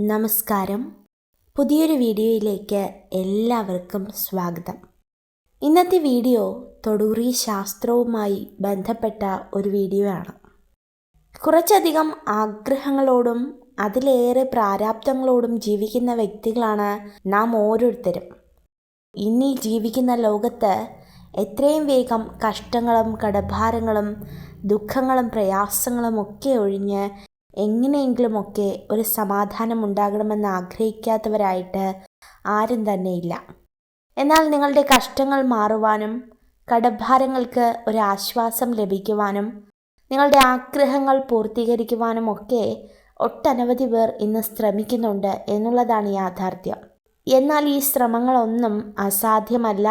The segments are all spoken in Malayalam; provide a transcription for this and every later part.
നമസ്കാരം. പുതിയൊരു വീഡിയോയിലേക്ക് എല്ലാവർക്കും സ്വാഗതം. ഇന്നത്തെ വീഡിയോ തൊടുകുറി ശാസ്ത്രവുമായി ബന്ധപ്പെട്ട ഒരു വീഡിയോ ആണ്. കുറച്ചധികം ആഗ്രഹങ്ങളോടും അതിലേറെ പ്രാരാബ്ദങ്ങളോടും ജീവിക്കുന്ന വ്യക്തികളാണ് നാം ഓരോരുത്തരും. ഇന്നീ ജീവിക്കുന്ന ലോകത്ത് എത്രയും വേഗം കഷ്ടങ്ങളും കടഭാരങ്ങളും ദുഃഖങ്ങളും പ്രയാസങ്ങളും ഒക്കെ ഒഴിഞ്ഞ് എങ്ങനെയെങ്കിലുമൊക്കെ ഒരു സമാധാനം ഉണ്ടാകണമെന്ന് ആഗ്രഹിക്കാത്തവരായിട്ട് ആരും തന്നെയില്ല. എന്നാൽ നിങ്ങളുടെ കഷ്ടങ്ങൾ മാറുവാനും കടഭാരങ്ങൾക്ക് ഒരു ആശ്വാസം ലഭിക്കുവാനും നിങ്ങളുടെ ആഗ്രഹങ്ങൾ പൂർത്തീകരിക്കുവാനും ഒക്കെ ഒട്ടനവധി പേർ ഇന്ന് ശ്രമിക്കുന്നുണ്ട് എന്നുള്ളതാണ് യാഥാർത്ഥ്യം. എന്നാൽ ഈ ശ്രമങ്ങളൊന്നും അസാധ്യമല്ല.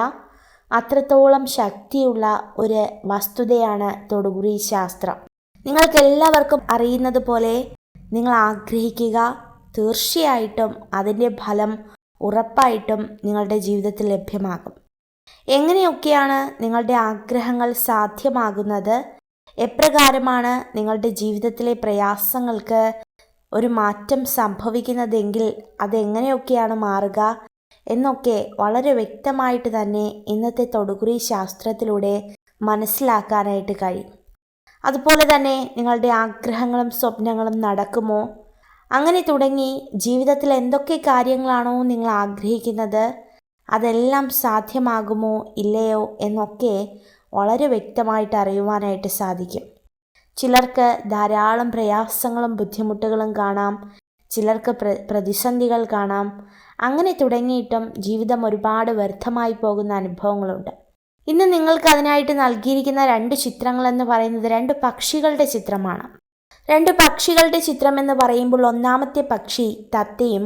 അത്രത്തോളം ശക്തിയുള്ള ഒരു വസ്തുതയാണ് തൊടുകുറി ശാസ്ത്രം. നിങ്ങൾക്കെല്ലാവർക്കും അറിയുന്നത് പോലെ നിങ്ങൾ ആഗ്രഹിക്കുക, തീർച്ചയായിട്ടും അതിൻ്റെ ഫലം ഉറപ്പായിട്ടും നിങ്ങളുടെ ജീവിതത്തിൽ ലഭ്യമാകും. എങ്ങനെയൊക്കെയാണ് നിങ്ങളുടെ ആഗ്രഹങ്ങൾ സാധ്യമാകുന്നത്, എപ്രകാരമാണ് നിങ്ങളുടെ ജീവിതത്തിലെ പ്രയാസങ്ങൾക്ക് ഒരു മാറ്റം സംഭവിക്കുന്നതെങ്കിൽ അതെങ്ങനെയൊക്കെയാണ് മാറുക എന്നൊക്കെ വളരെ വ്യക്തമായിട്ട് തന്നെ ഇന്നത്തെ തൊടുകുറി ശാസ്ത്രത്തിലൂടെ മനസ്സിലാക്കാനായിട്ട് കഴിയും. അതുപോലെ തന്നെ നിങ്ങളുടെ ആഗ്രഹങ്ങളും സ്വപ്നങ്ങളും നടക്കുമോ, അങ്ങനെ തുടങ്ങി ജീവിതത്തിൽ എന്തൊക്കെ കാര്യങ്ങളാണോ നിങ്ങൾ ആഗ്രഹിക്കുന്നത് അതെല്ലാം സാധ്യമാകുമോ ഇല്ലയോ എന്നൊക്കെ വളരെ വ്യക്തമായിട്ട് അറിയുവാനായിട്ട് സാധിക്കും. ചിലർക്ക് ധാരാളം പ്രയാസങ്ങളും ബുദ്ധിമുട്ടുകളും കാണാം, ചിലർക്ക് പ്രതിസന്ധികൾ കാണാം. അങ്ങനെ തുടങ്ങിയിട്ടും ജീവിതം ഒരുപാട് വ്യർത്ഥമായി പോകുന്ന അനുഭവങ്ങളുണ്ട്. ഇന്ന് നിങ്ങൾക്ക് അതിനായിട്ട് നൽകിയിരിക്കുന്ന 2 ചിത്രങ്ങളെന്ന് പറയുന്നത് 2 പക്ഷികളുടെ ചിത്രമാണ്. 2 പക്ഷികളുടെ ചിത്രം എന്ന് പറയുമ്പോൾ ഒന്നാമത്തെ പക്ഷി തത്തയും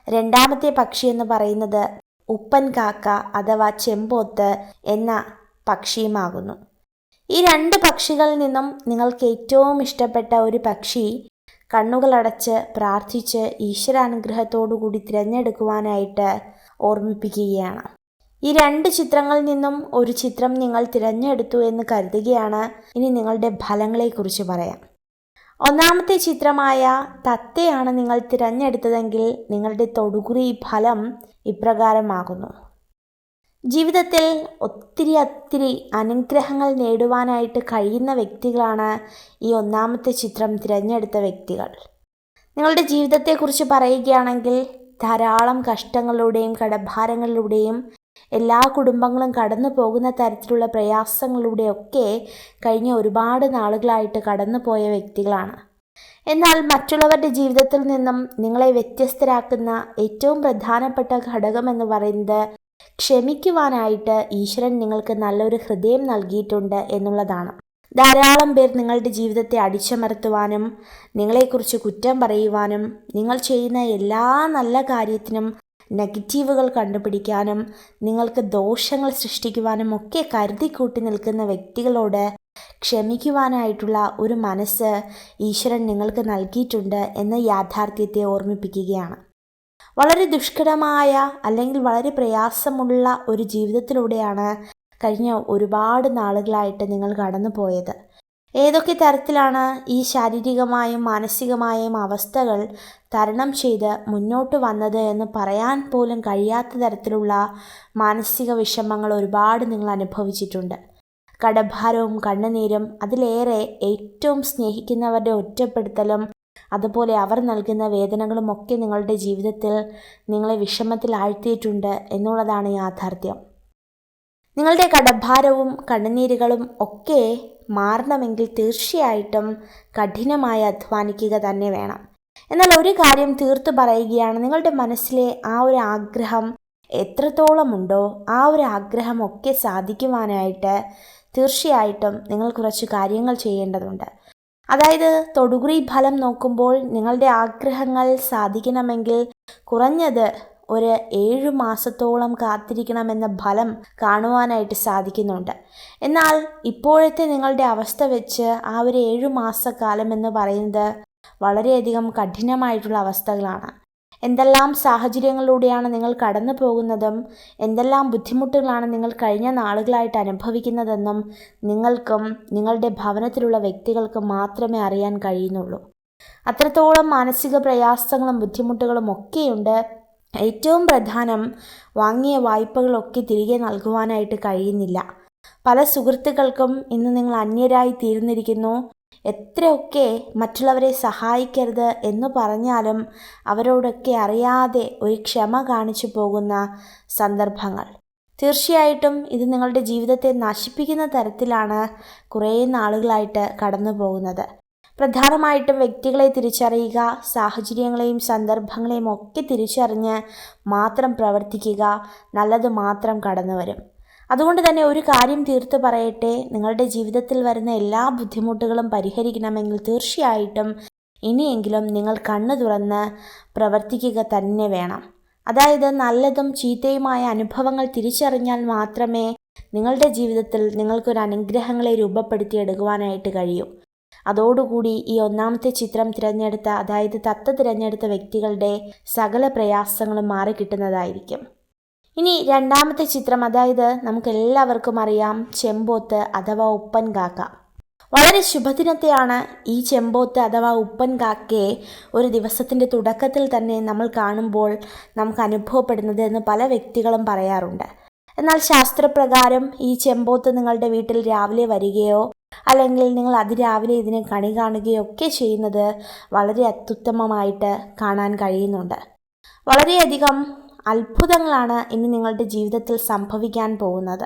രണ്ടാമത്തെ പക്ഷി എന്ന് പറയുന്നത് ഉപ്പൻ കാക്ക അഥവാ ചെമ്പോത്ത് എന്ന പക്ഷിയുമാകുന്നു. ഈ 2 പക്ഷികളിൽ നിന്നും നിങ്ങൾക്ക് ഏറ്റവും ഇഷ്ടപ്പെട്ട ഒരു പക്ഷി കണ്ണുകളടച്ച് പ്രാർത്ഥിച്ച് ഈശ്വരാനുഗ്രഹത്തോടുകൂടി തിരഞ്ഞെടുക്കുവാനായിട്ട് ഓർമ്മിപ്പിക്കുകയാണ്. ഈ 2 ചിത്രങ്ങളിൽ നിന്നും ഒരു ചിത്രം നിങ്ങൾ തിരഞ്ഞെടുത്തു എന്ന് കരുതുകയാണ്. ഇനി നിങ്ങളുടെ ഫലങ്ങളെക്കുറിച്ച് പറയാം. ഒന്നാമത്തെ ചിത്രമായ തത്തയാണ് നിങ്ങൾ തിരഞ്ഞെടുത്തതെങ്കിൽ നിങ്ങളുടെ തൊടുകുറി ഫലം ഇപ്രകാരമാകുന്നു. ജീവിതത്തിൽ ഒത്തിരി അനുഗ്രഹങ്ങൾ നേടുവാനായിട്ട് കഴിയുന്ന വ്യക്തികളാണ് ഈ ഒന്നാമത്തെ ചിത്രം തിരഞ്ഞെടുത്ത വ്യക്തികൾ. നിങ്ങളുടെ ജീവിതത്തെക്കുറിച്ച് പറയുകയാണെങ്കിൽ ധാരാളം കഷ്ടങ്ങളിലൂടെയും കടഭാരങ്ങളിലൂടെയും എല്ലാ കുടുംബങ്ങളും കടന്നു പോകുന്ന തരത്തിലുള്ള പ്രയാസങ്ങളിലൂടെയൊക്കെ കഴിഞ്ഞ ഒരുപാട് നാളുകളായിട്ട് കടന്നു പോയ വ്യക്തികളാണ്. എന്നാൽ മറ്റുള്ളവരുടെ ജീവിതത്തിൽ നിന്നും നിങ്ങളെ വ്യത്യസ്തരാക്കുന്ന ഏറ്റവും പ്രധാനപ്പെട്ട ഘടകം എന്ന് പറയുന്നത് ക്ഷമിക്കുവാനായിട്ട് ഈശ്വരൻ നിങ്ങൾക്ക് നല്ലൊരു ഹൃദയം നൽകിയിട്ടുണ്ട് എന്നുള്ളതാണ്. ധാരാളം പേർ നിങ്ങളുടെ ജീവിതത്തെ അടിച്ചമർത്തുവാനും നിങ്ങളെക്കുറിച്ച് കുറ്റം പറയുവാനും നിങ്ങൾ ചെയ്യുന്ന എല്ലാ നല്ല കാര്യത്തിനും നെഗറ്റീവുകൾ കണ്ടുപിടിക്കാനും നിങ്ങൾക്ക് ദോഷങ്ങൾ സൃഷ്ടിക്കുവാനും ഒക്കെ കരുതിക്കൂട്ടി നിൽക്കുന്ന വ്യക്തികളോട് ക്ഷമിക്കുവാനായിട്ടുള്ള ഒരു മനസ്സ് ഈശ്വരൻ നിങ്ങൾക്ക് നൽകിയിട്ടുണ്ട് എന്ന യാഥാർത്ഥ്യത്തെ ഓർമ്മിപ്പിക്കുകയാണ്. വളരെ ദുഷ്കരമായ അല്ലെങ്കിൽ വളരെ പ്രയാസമുള്ള ഒരു ജീവിതത്തിലൂടെയാണ് കഴിഞ്ഞ ഒരുപാട് നാളുകളായിട്ട് നിങ്ങൾ കടന്നു പോയത്. ഏതൊക്കെ തരത്തിലാണ് ഈ ശാരീരികമായും മാനസികമായും അവസ്ഥകൾ തരണം ചെയ്ത് മുന്നോട്ട് വന്നത് എന്ന് പറയാൻ പോലും കഴിയാത്ത തരത്തിലുള്ള മാനസിക വിഷമങ്ങൾ ഒരുപാട് നിങ്ങൾ അനുഭവിച്ചിട്ടുണ്ട്. കടഭാരവും കണ്ണുനീരും, അതിലേറെ ഏറ്റവും സ്നേഹിക്കുന്നവരുടെ ഒറ്റപ്പെടുത്തലും അതുപോലെ അവർ നൽകുന്ന വേദനകളും ഒക്കെ നിങ്ങളുടെ ജീവിതത്തിൽ നിങ്ങളെ വിഷമത്തിൽ ആഴ്ത്തിയിട്ടുണ്ട് എന്നുള്ളതാണ് യാഥാർത്ഥ്യം. നിങ്ങളുടെ കടഭാരവും കണ്ണുനീരുകളും ഒക്കെ മാറണമെങ്കിൽ തീർച്ചയായിട്ടും കഠിനമായി അധ്വാനിക്കുക തന്നെ വേണം. എന്നാൽ ഒരു കാര്യം തീർത്തു പറയുകയാണ്, നിങ്ങളുടെ മനസ്സിലെ ആ ഒരു ആഗ്രഹം എത്രത്തോളം ഉണ്ടോ ആ ഒരു ആഗ്രഹമൊക്കെ സാധിക്കുവാനായിട്ട് തീർച്ചയായിട്ടും നിങ്ങൾ കുറച്ച് കാര്യങ്ങൾ ചെയ്യേണ്ടതുണ്ട്. അതായത് തൊടുകുറി ഫലം നോക്കുമ്പോൾ നിങ്ങളുടെ ആഗ്രഹങ്ങൾ സാധിക്കണമെങ്കിൽ കുറഞ്ഞത് ഒരു 7 മാസത്തോളം കാത്തിരിക്കണമെന്ന ഫലം കാണുവാനായിട്ട് സാധിക്കുന്നുണ്ട്. എന്നാൽ ഇപ്പോഴത്തെ നിങ്ങളുടെ അവസ്ഥ വെച്ച് ആ ഒരു 7 മാസക്കാലം എന്ന് പറയുന്നത് വളരെയധികം കഠിനമായിട്ടുള്ള അവസ്ഥകളാണ്. എന്തെല്ലാം സാഹചര്യങ്ങളിലൂടെയാണ് നിങ്ങൾ കടന്നു പോകുന്നതും എന്തെല്ലാം ബുദ്ധിമുട്ടുകളാണ് നിങ്ങൾ കഴിഞ്ഞ നാളുകളായിട്ട് അനുഭവിക്കുന്നതെന്നും നിങ്ങൾക്കും നിങ്ങളുടെ ഭവനത്തിലുള്ള വ്യക്തികൾക്കും മാത്രമേ അറിയാൻ കഴിയുന്നുള്ളൂ. അത്രത്തോളം മാനസിക പ്രയാസങ്ങളും ബുദ്ധിമുട്ടുകളും ഒക്കെയുണ്ട്. ഏറ്റവും പ്രധാനം, വാങ്ങിയ വായ്പകളൊക്കെ തിരികെ നൽകുവാനായിട്ട് കഴിയുന്നില്ല. പല സുഹൃത്തുക്കൾക്കും ഇന്ന് നിങ്ങൾ അന്യരായി തീർന്നിരിക്കുന്നു. എത്രയൊക്കെ മറ്റുള്ളവരെ സഹായിക്കരുത് എന്ന് പറഞ്ഞാലും അവരോടൊക്കെ അറിയാതെ ഒരു ക്ഷമ കാണിച്ചു പോകുന്ന സന്ദർഭങ്ങൾ. തീർച്ചയായിട്ടും ഇത് നിങ്ങളുടെ ജീവിതത്തെ നശിപ്പിക്കുന്ന തരത്തിലാണ് കുറേ നാളുകളായിട്ട് കടന്നു പോകുന്നത്. പ്രധാനമായിട്ടും വ്യക്തികളെ തിരിച്ചറിയുക, സാഹചര്യങ്ങളെയും സന്ദർഭങ്ങളെയും ഒക്കെ തിരിച്ചറിഞ്ഞ് മാത്രം പ്രവർത്തിക്കുക. നല്ലത് മാത്രം കടന്നു വരും. അതുകൊണ്ട് തന്നെ ഒരു കാര്യം തീർത്തു പറയട്ടെ, നിങ്ങളുടെ ജീവിതത്തിൽ വരുന്ന എല്ലാ ബുദ്ധിമുട്ടുകളും പരിഹരിക്കണമെങ്കിൽ തീർച്ചയായിട്ടും ഇനിയെങ്കിലും നിങ്ങൾ കണ്ണു തുറന്ന് പ്രവർത്തിക്കുക തന്നെ വേണം. അതായത് നല്ലതും ചീത്തയുമായ അനുഭവങ്ങൾ തിരിച്ചറിഞ്ഞാൽ മാത്രമേ നിങ്ങളുടെ ജീവിതത്തിൽ നിങ്ങൾക്കൊരു അനുഗ്രഹങ്ങളെ രൂപപ്പെടുത്തിയെടുക്കുവാനായിട്ട് കഴിയൂ. അതോടുകൂടി ഈ ഒന്നാമത്തെ ചിത്രം തിരഞ്ഞെടുത്ത, അതായത് തത്ത തിരഞ്ഞെടുത്ത വ്യക്തികളുടെ സകല പ്രയാസങ്ങളും മാറിക്കിട്ടുന്നതായിരിക്കും. ഇനി രണ്ടാമത്തെ ചിത്രം, അതായത് നമുക്കെല്ലാവർക്കും അറിയാം ചെമ്പോത്ത് അഥവാ ഉപ്പൻ കാക്ക. വളരെ ശുഭദിനത്തെയാണ് ഈ ചെമ്പോത്ത് അഥവാ ഉപ്പൻ കാക്കയെ ഒരു ദിവസത്തിൻ്റെ തുടക്കത്തിൽ തന്നെ നമ്മൾ കാണുമ്പോൾ നമുക്ക് അനുഭവപ്പെടുന്നത് എന്ന് പല വ്യക്തികളും പറയാറുണ്ട്. എന്നാൽ ശാസ്ത്രപ്രകാരം ഈ ചെമ്പോത്ത് നിങ്ങളുടെ വീട്ടിൽ രാവിലെ വരികയോ അല്ലെങ്കിൽ നിങ്ങൾ അതിരാവിലെ ഇതിനെ കണി കാണുകയോ ഒക്കെ ചെയ്യുന്നത് വളരെ അത്യുത്തമമായിട്ട് കാണാൻ കഴിയുന്നുണ്ട്. വളരെയധികം അത്ഭുതങ്ങളാണ് ഇനി നിങ്ങളുടെ ജീവിതത്തിൽ സംഭവിക്കാൻ പോകുന്നത്.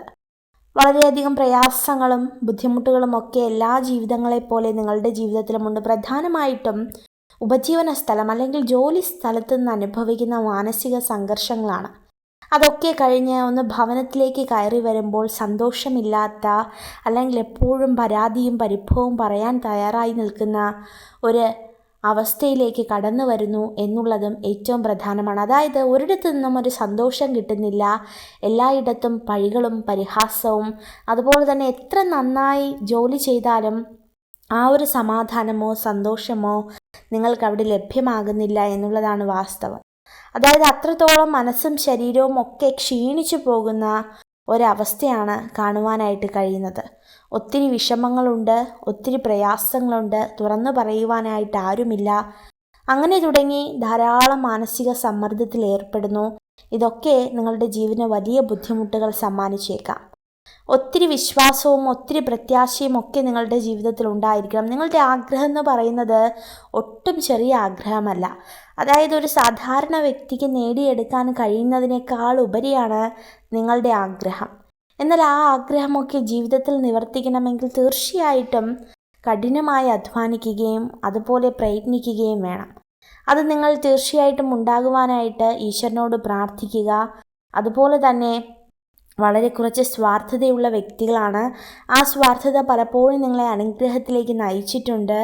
വളരെയധികം പ്രയാസങ്ങളും ബുദ്ധിമുട്ടുകളും ഒക്കെ എല്ലാ ജീവിതങ്ങളെപ്പോലെ നിങ്ങളുടെ ജീവിതത്തിലുമുണ്ട്. പ്രധാനമായിട്ടും ഉപജീവന സ്ഥലം അല്ലെങ്കിൽ ജോലി സ്ഥലത്ത് നിന്ന് അനുഭവിക്കുന്ന മാനസിക സംഘർഷങ്ങളാണ്. അതൊക്കെ കഴിഞ്ഞ് ഒന്ന് ഭവനത്തിലേക്ക് കയറി വരുമ്പോൾ സന്തോഷമില്ലാത്ത, അല്ലെങ്കിൽ എപ്പോഴും പരാതിയും പരിഭവവും പറയാൻ തയ്യാറായി നിൽക്കുന്ന ഒരു അവസ്ഥയിലേക്ക് കടന്നു വരുന്നു എന്നുള്ളതും ഏറ്റവും പ്രധാനമാണ്. അതായത് ഒരിടത്തു നിന്നും ഒരു സന്തോഷം കിട്ടുന്നില്ല. എല്ലായിടത്തും പഴികളും പരിഹാസവും, അതുപോലെ തന്നെ എത്ര നന്നായി ജോലി ചെയ്താലും ആ ഒരു സമാധാനമോ സന്തോഷമോ നിങ്ങൾക്കവിടെ ലഭ്യമാകുന്നില്ല എന്നുള്ളതാണ് വാസ്തവം. അതായത് അത്രത്തോളം മനസ്സും ശരീരവും ഒക്കെ ക്ഷീണിച്ചു പോകുന്ന ഒരവസ്ഥയാണ് കാണുവാനായിട്ട് കഴിയുന്നത്. ഒത്തിരി വിഷമങ്ങളുണ്ട്, ഒത്തിരി പ്രയാസങ്ങളുണ്ട്, തുറന്നു പറയുവാനായിട്ട് ആരുമില്ല. അങ്ങനെ തുടങ്ങി ധാരാളം മാനസിക സമ്മർദ്ദത്തിൽ ഏർപ്പെടുന്നു. ഇതൊക്കെ നിങ്ങളുടെ ജീവന് വലിയ ബുദ്ധിമുട്ടുകൾ സമ്മാനിച്ചേക്കാം. ഒത്തിരി വിശ്വാസവും ഒത്തിരി പ്രത്യാശയും ഒക്കെ നിങ്ങളുടെ ജീവിതത്തിൽ ഉണ്ടായിരിക്കണം. നിങ്ങളുടെ ആഗ്രഹം എന്ന് പറയുന്നത് ഒട്ടും ചെറിയ ആഗ്രഹമല്ല. അതായത് ഒരു സാധാരണ വ്യക്തിക്ക് നേടിയെടുക്കാൻ കഴിയുന്നതിനേക്കാൾ ഉപരിയാണ് നിങ്ങളുടെ ആഗ്രഹം. എന്നാൽ ആ ആഗ്രഹമൊക്കെ ജീവിതത്തിൽ നിവർത്തിക്കണമെങ്കിൽ തീർച്ചയായിട്ടും കഠിനമായി അധ്വാനിക്കുകയും അതുപോലെ പ്രയത്നിക്കുകയും വേണം. അത് നിങ്ങൾ തീർച്ചയായിട്ടും ഉണ്ടാകുവാനായിട്ട് ഈശ്വരനോട് പ്രാർത്ഥിക്കുക. അതുപോലെ തന്നെ വളരെ കുറച്ച് സ്വാർത്ഥതയുള്ള വ്യക്തികളാണ്. ആ സ്വാർത്ഥത പലപ്പോഴും നിങ്ങളെ അനുഗ്രഹത്തിലേക്ക് നയിച്ചിട്ടുണ്ട്.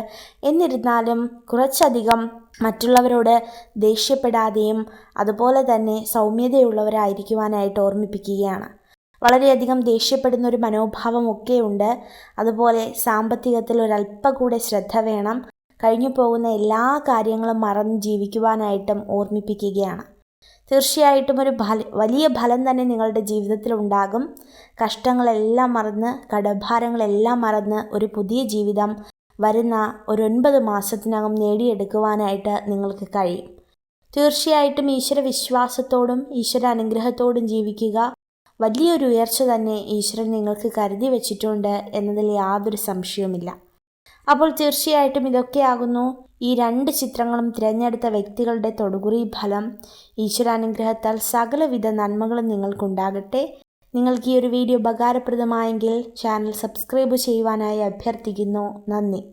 എന്നിരുന്നാലും കുറച്ചധികം മറ്റുള്ളവരോട് ദേഷ്യപ്പെടാതെയും അതുപോലെ തന്നെ സൗമ്യതയുള്ളവരായിരിക്കുവാനായിട്ട് ഓർമ്മിപ്പിക്കുകയാണ്. വളരെയധികം ദേഷ്യപ്പെടുന്ന ഒരു മനോഭാവമൊക്കെ ഉണ്ട്. അതുപോലെ സാമ്പത്തികത്തിൽ ഒരല്പം കൂടെ ശ്രദ്ധ വേണം. കഴിഞ്ഞു പോകുന്ന എല്ലാ കാര്യങ്ങളും മറന്ന് ജീവിക്കുവാനായിട്ടും ഓർമ്മിപ്പിക്കുകയാണ്. തീർച്ചയായിട്ടും ഒരു വലിയ ഫലം തന്നെ നിങ്ങളുടെ ജീവിതത്തിൽ ഉണ്ടാകും. കഷ്ടങ്ങളെല്ലാം മറന്ന്, കടഭാരങ്ങളെല്ലാം മറന്ന് ഒരു പുതിയ ജീവിതം വരുന്ന ഒരു 9 മാസത്തിനകം നേടിയെടുക്കുവാനായിട്ട് നിങ്ങൾക്ക് കഴിയും. തീർച്ചയായിട്ടും ഈശ്വര വിശ്വാസത്തോടും ഈശ്വര അനുഗ്രഹത്തോടും ജീവിക്കുക. വലിയൊരു ഉയർച്ച തന്നെ ഈശ്വരൻ നിങ്ങൾക്ക് കരുതി വച്ചിട്ടുണ്ട് എന്നതിൽ യാതൊരു സംശയവുമില്ല. അപ്പോൾ തീർച്ചയായിട്ടും ഇതൊക്കെയാകുന്നു ഈ 2 ചിത്രങ്ങളും തിരഞ്ഞെടുത്ത വ്യക്തികളുടെ തൊടുകുറി ഫലം. ഈശ്വരാനുഗ്രഹത്താൽ സകലവിധ നന്മകളും നിങ്ങൾക്കുണ്ടാകട്ടെ. നിങ്ങൾക്ക് ഈ ഒരു വീഡിയോ ഉപകാരപ്രദമായെങ്കിൽ ചാനൽ സബ്സ്ക്രൈബ് ചെയ്യുവാനായി അഭ്യർത്ഥിക്കുന്നു. നന്ദി.